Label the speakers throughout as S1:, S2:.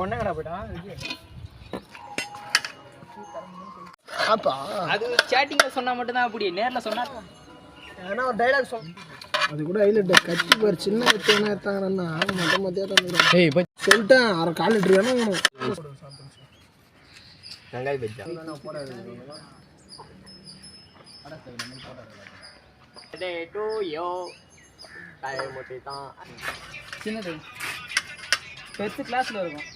S1: ஒன்னங்கடா போடா அப்பா அது சேட்டிங்ல சொன்னா மட்டும் தான் அப்படி நேர்ல சொன்னா انا ஒரு டயலாக் சொல் அது கூட ஹைலைட் கட்டி பார் சின்ன கட்டினா ஏத்தாங்கறன்னா மொத்தமொத்தே தந்துறேன் ஏய் சொல்லிட்டேன் அரை கால் லிட்டர் வேணும் வெங்காய பஜ்ஜா நான் போடாது அடசை நம்ம போடாது டே டு யோ டைம் மொத்தே சின்னது பெருசு கிளாஸ்ல இருக்கும்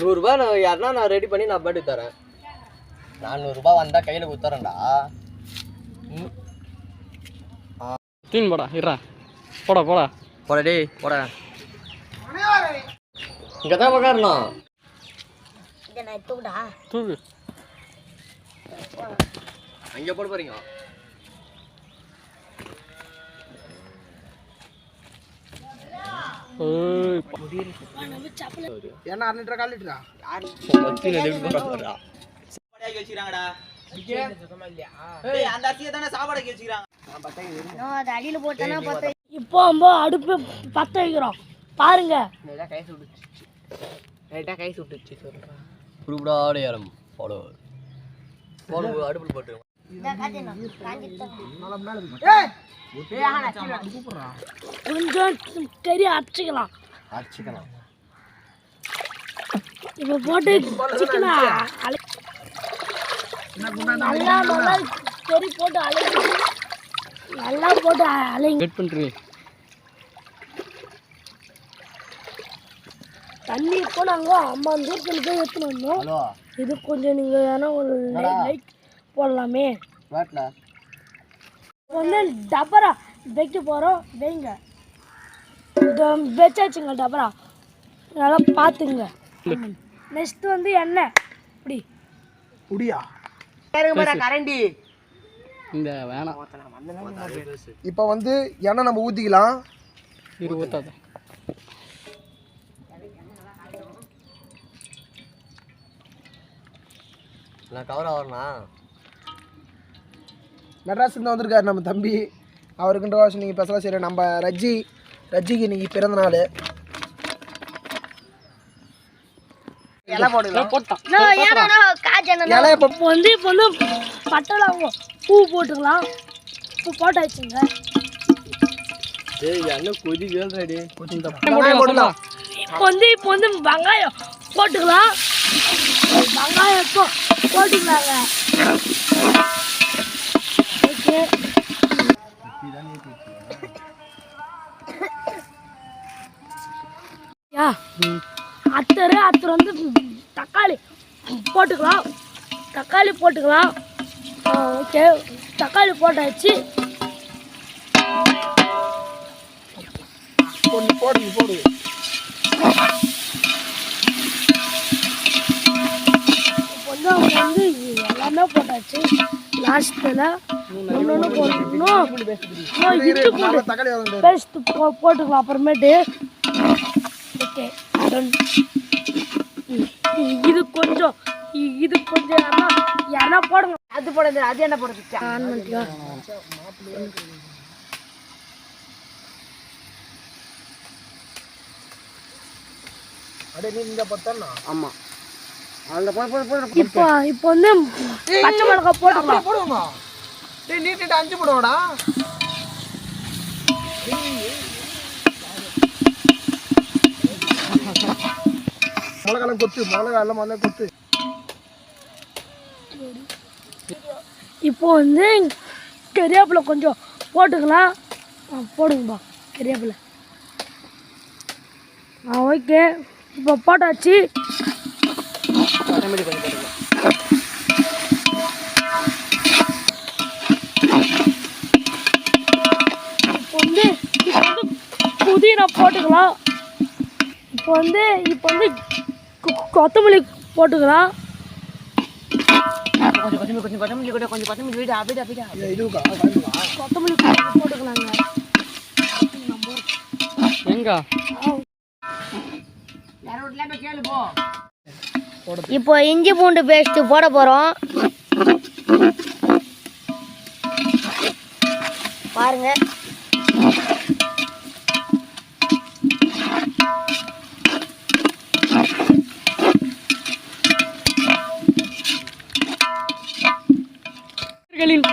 S1: ₹100 யாருன்னா நான் ரெடி பண்ணி நான் பாட்டு தரேன். ₹400 வந்தா கையில குத்துறேன்டா. தீன் போடா இருடா போடா போடா போடா டேய் போடா இங்க தான் உட்காரணும். இங்க நான் தூக்குடா தூக்கு அங்க போட போறீங்க. என்ன 1 லிட்டர் 1/4 லிட்டரா யார் சாப்பாடு வச்சிராங்கடா அந்த அரிசியை தானே சாப்பாடு வச்சிராங்க. அது அடியில போட்டனா பத்த இப்போ அடுப்பு பத்த வைக்கிறோம் பாருங்க. கை சுட்டுச்சு சொல்றா புடுடாட யாரம் போடு அடுப்புல போட்டு கொஞ்சம் கறி அரைச்சிக்கலாம் இப்ப போட்டு சிக்கனா நல்லா நல்லா கறி போட்டு அழைச்சி நல்லா போட்டு அழைங்க வெயிட் பண்றேன். தண்ணி இப்போ நாங்கள் 50 தூரத்தில் போய் எடுத்துன்னு வந்தோம். இது கொஞ்சம் நீங்கள் வேணா ஒரு லைட் போடலாமே. வந்து டபரா வைக்க போகிறோம் வைங்க வச்சாச்சுங்க டபரா நல்லா பார்த்துங்க. நெக்ஸ்ட் வந்து எண்ணெய் இப்படி புடியா கரண்டி இந்த வேணாம். இப்போ வந்து எண்ணெய் நம்ம ஊற்றிக்கலாம். இது ஊற்றாத நான் கவர் ஆகிறேண்ணா. மெட்ராஸ்லேருந்து வந்திருக்காரு நம்ம தம்பி. அவருக்குன்ற வாசம் நீங்கள் பேசலாம். சரி நம்ம ரஜ்ஜிக்கு இன்றைக்கி பிறந்த நாள். இலை போட்டுக்கலாம். இலை இப்போ வந்து பட்டலாம் பூ போட்டுக்கலாம். பூ போட்டாச்சுங்க. என்ன கொதி கேள்றடி போட்டுக்கலாம். இப்போ வந்து வெங்காயம் போட்டுக்கலாம். வெங்காயம் போட்டுக்கலாங்க. ஓகே அத்தர் வந்து தக்காளி போட்டுக்கலாம். ஓகே தக்காளி போட்டாச்சு. போடு வந்து எல்லாமே போட்டாச்சு. லாஸ்ட்டில் ஒன்று போடணும். இஞ்சி பூண்டு பேஸ்ட் போட்டுக்கலாம் அப்புறமேட்டு. ஓகே இது கொஞ்சம் யாரா போடுங்க. அது போடுறது அது என்ன போடுறது ஆன் பண்ணிக்கோ. ஆமாம் இப்போ வந்து பச்சை மிளகாய் போட்டுக்கலாம். போடுவோமா நீட்டு 5 போடுவாடா. மிளகாலாம் கொத்து மிளகா கொத்து. இப்போ வந்து கறிவேப்பிலை கொஞ்சம் போட்டுக்கலாம். போடுங்கப்பா கறிவேப்பிலை. ஓகே இப்போ போட்டாச்சு. இப்போ வந்து புதினா போட்டுக்கலாம். இப்போ வந்து கொத்தமல்லி போட்டுக்கலாம். கொத்தமல்லி போட்டுக்கலாங்க. எங்க
S2: இப்போ இஞ்சி பூண்டு பேஸ்ட் போட போறோம். பாருங்க.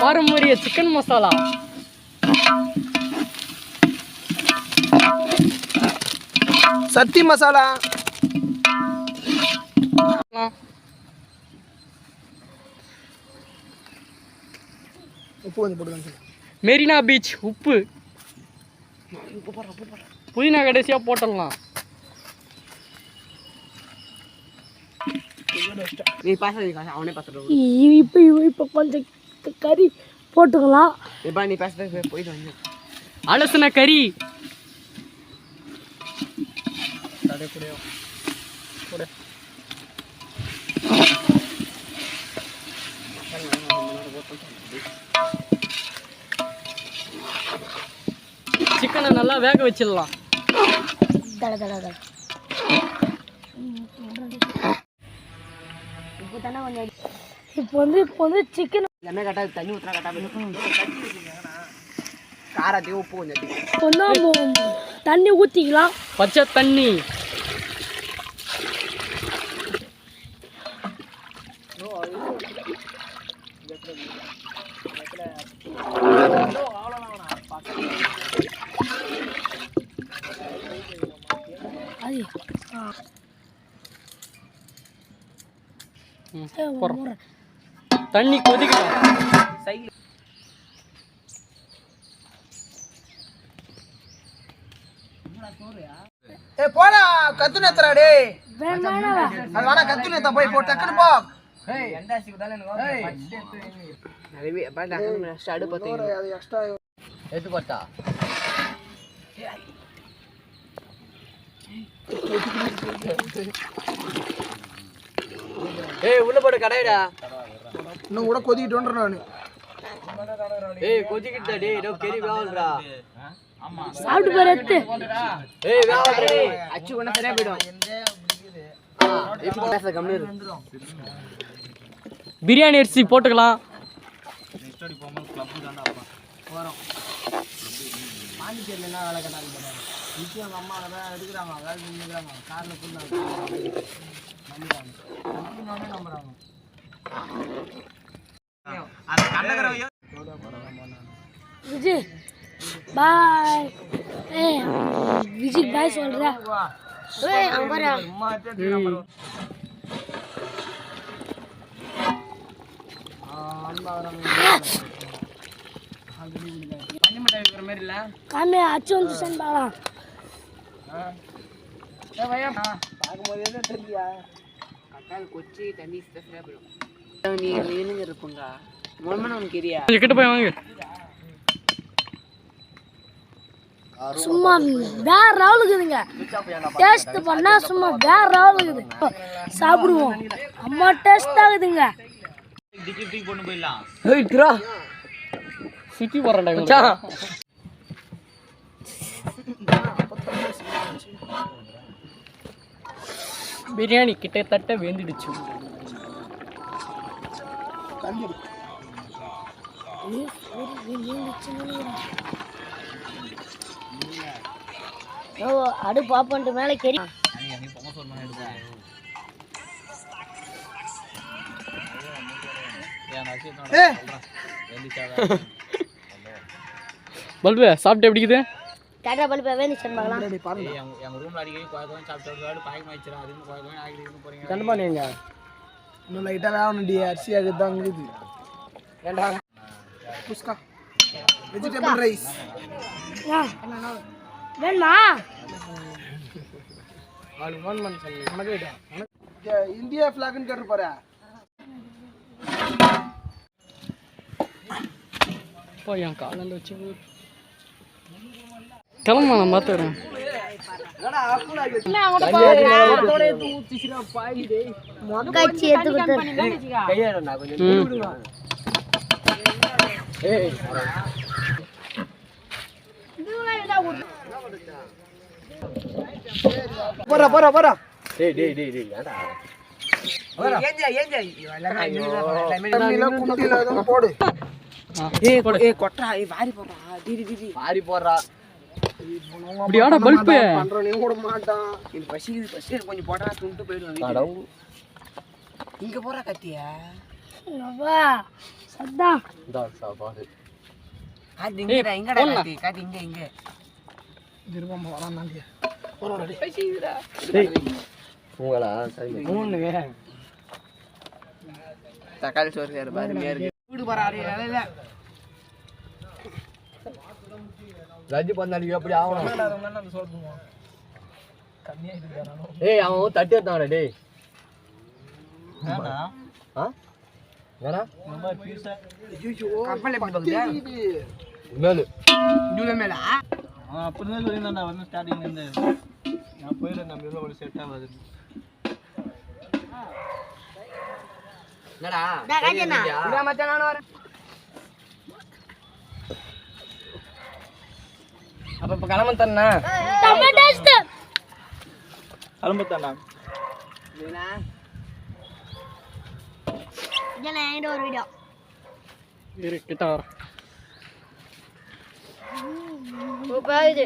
S1: பாரம்பரிய சிக்கன் மசாலா சத்தி மசாலா உப்பு கொஞ்சம் போட்டுக்கலாம். மெரினா பீச் உப்பு புதினா கடைசியாக போட்டுடலாம்.
S2: இப்போ கொஞ்சம் கறி போட்டுக்கலாம்.
S1: நீ பேசுறது போயிட்டு வந்து அலசின கறி சிக்கனை நல்லா வேக வச்சிடலாம்.
S2: இப்போ வந்து சிக்கன்
S1: எல்லாமே கட்டாது, தண்ணி ஊற்றினா கட்டாது. காரத்தையும் உப்பு கொஞ்சம்
S2: தண்ணி ஊற்றிக்கலாம்.
S1: பச்சை தண்ணி தண்ணி கொதிக்கணும். போடா கத்து நேத்தரா டே அது வேணா கத்து நேத்த போய் போ டக்குனு போ. ஏய் எண்டாசி குதால எனக்கு பா டக்குனு ஸ்டார்ட் பத்தே அது எக்ஸ்ட்ரா எது பட்டா. ஏய் உள்ள போடு கடைடா. இன்னும் கூட கொதிக்கிட்டோன்ற நானு. ஏய் கொதிக்கிட்டா டேய் இதோ கறி வேவல்றா. ஆமா சாப்பிட்டு போறேத்து. ஏய் வேவல்றா அச்சு கொண்டா சரியா போய்டும். இப்போ பேச கம்மிரு. பிரியாணி அரிசி போட்டுக்கலாம். நெக்ஸ்ட் அடி போம்போது கிளப் தான்டா அப்பா வரோம். மானிச்சேரில என்ன வேலை கட்டாங்க பாரு. இப்போ அவங்க அம்மா தான் எடுக்கறாங்க, வேலை நின்னுறாங்க. கார்ல புடிச்சாங்க. மணிறாங்க. நானே நம்பறாங்க. அது கண்ணகரவையோ
S2: விஜய் பாய். ஏய் விஜய் பாய் சொல்றா. ஏய் அங்க வர அம்மா அட்டே நம்பர். அம்மா வரங்க. அது நீங்க பண்ணி மட்டை இருக்கிற மாதிரி இல்ல. காமே அச்சு வந்து சென் பாலாம். ஏய் பையா பாக்கும்போது என்ன தெரியலையா? கட்டால் கொச்சி தண்ணி ஸ்டெப்ல போடும். நீ நீங்க இருப்பங்க. மொமன உனக்கு கேரியா? கிட்ட போய் வாங்க. சும்மா வேற ராவுலுக்குதுங்க. டேஸ்ட் பண்ணா சும்மா வேற ராவுலுக்குது. சாப்பிடுவோம். அம்மா டேஸ்ட் ஆகுதுங்க.
S1: டிக்கி டிக்கி போட்டு போயிடலாம். ஏய் ட்ரா சிட்டி போறடா மச்சான். பிரியாணி கிட்டத்தட்ட வெந்துடுச்சு.
S2: அடு பாப்பன்ட்டு மேல கறி
S1: பல்பு சாப்பிட்டு எப்படி இருக்குது?
S2: டாடா பல்பு வேணுச்சு பார்க்கலாம்.
S1: எங்க ரூம்ல அடிக்கடி கோயகோன் சாப்பிட்டு பாய்க்கு மாயிச்சறா. அதுக்கு கோயகோன் ஆகிட்டு போறீங்க. தண்ணி பானீங்க. இன்னும் லைட்டா வேணும்டி அரிசி அதுதான் இருக்குது. ஏண்டா குஸ்கா வெஜிடபிள் ரைஸ்
S2: வேணுமா?
S1: ஆளு ஃபோன் பண்ண சொல்லு. உனக்கு கேட்டா இந்தியா ஃபிளாக்னு கேட்டு போறா. போய் என் காலில் வச்சு கிளம்பா நான் பார்த்துக்கிறேன். போறா போறா போறா
S3: டேய் ஏன்டா
S1: போடு
S2: கொட்டா வாரி போடுறா
S3: வாரி போடுறா
S1: இப்படியாடா பல்பு பண்றவனையும் கூட மாட்டான்.
S2: இது பசி கொஞ்சம் போட்டா துண்டு போயிடுவாங்க. இங்க போறா கத்தியா
S4: சத்தம்
S3: சாப்பாடு
S2: காத்து இங்கடா இங்கடா காத்து காத்து இங்க
S1: திரும்ப வரானாங்க போறா
S2: பசிடா
S3: உங்களா சரி
S1: மூணு
S2: தக்காளி சோறு சார் பாருமையா இருக்கு வீடு போறாரு வேலையில
S3: ரஜி பந்தாடி எப்படி ஆகணும்
S1: அந்த சோறு கம்மியா இருக்கானோ.
S3: ஏய் அவன் தட்டி எடுத்தாங்கடா டேய் ஆ வேணா
S1: ரொம்ப பீஸா
S2: கப்பல்ல போடுங்க
S3: மேலு
S2: இதுல மேல
S1: அப்படிதான் சொல்லியிருந்தா வந்து ஸ்டார்டிங்ல இருந்து நான் போயில நம்ம இவ்வளோ ஒரு செட் ஆகாது.
S3: என்னடா
S2: இதா மச்சான் நான் வரேன்.
S1: அப்ப இப்ப கிளம்ப தண்ணா
S4: டொமேட்டோ
S1: கிளம்ப தாண்டா
S2: இதுனா
S4: இதெல்லாம் என்கிட்ட ஒரு வீடியோ
S1: இரு கிட்ட வர
S4: சூப்பராக இது